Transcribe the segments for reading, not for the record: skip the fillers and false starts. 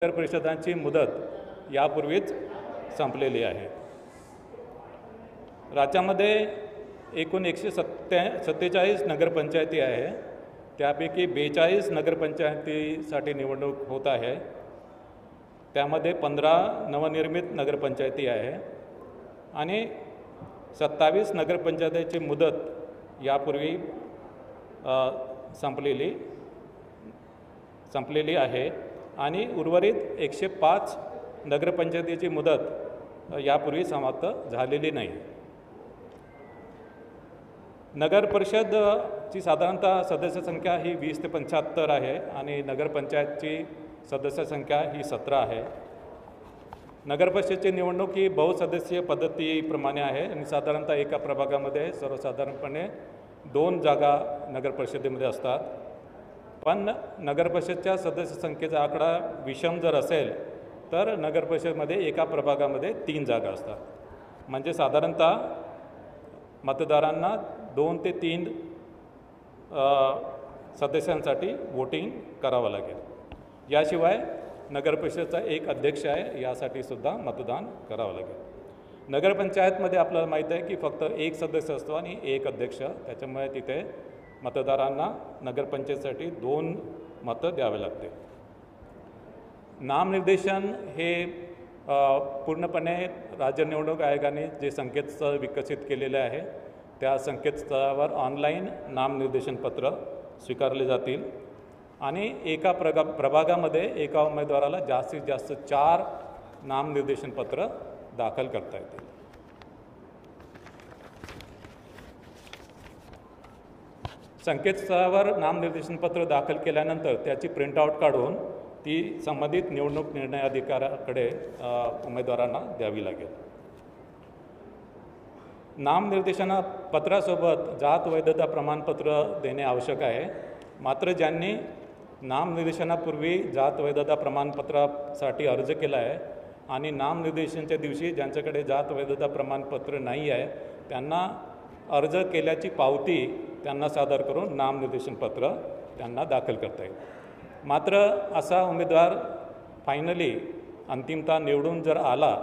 नगर परिषदांची मुदत यापूर्वीच संपलेली आहे। राज्यामध्ये एकूण 147 नगरपंचायती आहे, त्यापैकी 42 नगरपंचायतीसाठी निवडणूक होत आहे। त्यामध्ये 15 नवनिर्मित नगरपंचायती आहे आणि 27 नगरपंचायतीची मुदत यापूर्वी संपलेली आहे आणि उर्वरित 105 नगरपंचायतीची मुदत यापूर्वी समाप्त झालेली नाही। नगर परिषदची साधारणतः सदस्य संख्या ही 20 ते 75 आहे आणि नगरपंचायतची सदस्य संख्या ही 17 आहे। नगर परिषदेची निवडणूक ही बहुसदस्यीय पद्धतीप्रमाणे आहे आणि साधारणतः एका प्रभागामध्ये सर्वसाधारणपणे 2 जागा नगर परिषदेमध्ये असतात। पण नगर परिषदेच्या सदस्य संख्येचा आकडा विषम जर असेल तर नगर परिषदेमध्ये एका प्रभागामध्ये 3 जागा असतात। म्हणजे साधारणतः मतदारांना 2 ते 3 सदस्यांसाठी वोटिंग करावं लागेल। याशिवाय नगर परिषदेचा एक अध्यक्ष आहे, यासाठी सुद्धा मतदान करावं लागेल। नगरपंचायतमध्ये आपल्याला माहीत आहे की फक्त एक सदस्य असतो आणि एक अध्यक्ष, त्याच्यामुळे तिथे मतदारांना नगरपंचायतीसाठी 2 मतं द्यावे लागते। नामनिर्देशन हे पूर्णपणे राज्य निवडणूक आयोगाने जे संकेतस्थळ विकसित केलेले आहे त्या संकेतस्थळावर ऑनलाईन नामनिर्देशन पत्र स्वीकारले जातील आणि एका प्रभागामध्ये एका उमेदवाराला जास्तीत जास्त 4 नामनिर्देशन पत्र दाखल करता येतील। संकेतस्थळावर नामनिर्देशन पत्र दाखल केल्यानंतर त्याची प्रिंटआउट काढून ती संबंधित निवडणूक निर्णय अधिकाऱ्याकडे उमेदवारांना द्यावी लागेल। नामनिर्देशन पत्रासोबत जात वैधता प्रमाणपत्र देणे आवश्यक आहे। मात्र ज्यांनी नामनिर्देशनापूर्वी जात वैधता प्रमाणपत्रासाठी अर्ज केला आहे आणि नामनिर्देशनाच्या दिवशी ज्यांच्याकडे जात वैधता प्रमाणपत्र नाही आहे त्यांना अर्ज केल्याची पावती त्यांना सादर करून नामनिर्देशन पत्र त्यांना दाखल करता येईल। मात्र असा उमेदवार फायनली अंतिमतः निवडून जर आला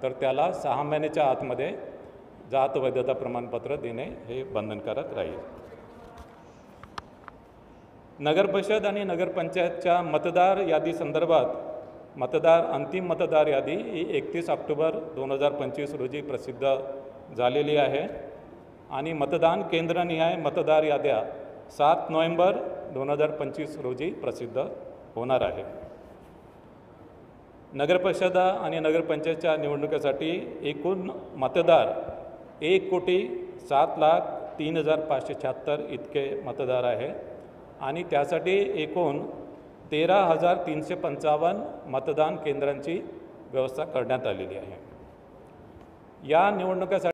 तर त्याला 6 महिन्याच्या आतमध्ये जात वैधता प्रमाणपत्र देणे हे बंधनकारक राहील। नगर परिषद आणि नगरपंचायतच्या मतदार यादी संदर्भात अंतिम मतदार यादी ही 31 ऑक्टोबर 2025 रोजी प्रसिद्ध झालेली आहे आणि मतदान केंद्रनिहाय मतदार याद्या 7 नोव्हेंबर 2025 रोजी प्रसिद्ध होणार आहे। नगरपरिषद आणि नगरपंचायतच्या निवडणुकीसाठी एकूण मतदार 1,07,03,576 इतके मतदार आहे आणि त्यासाठी एकूण 13,355 मतदान केंद्रांची व्यवस्था करण्यात आलेली आहे। या निवडणुकीसाठी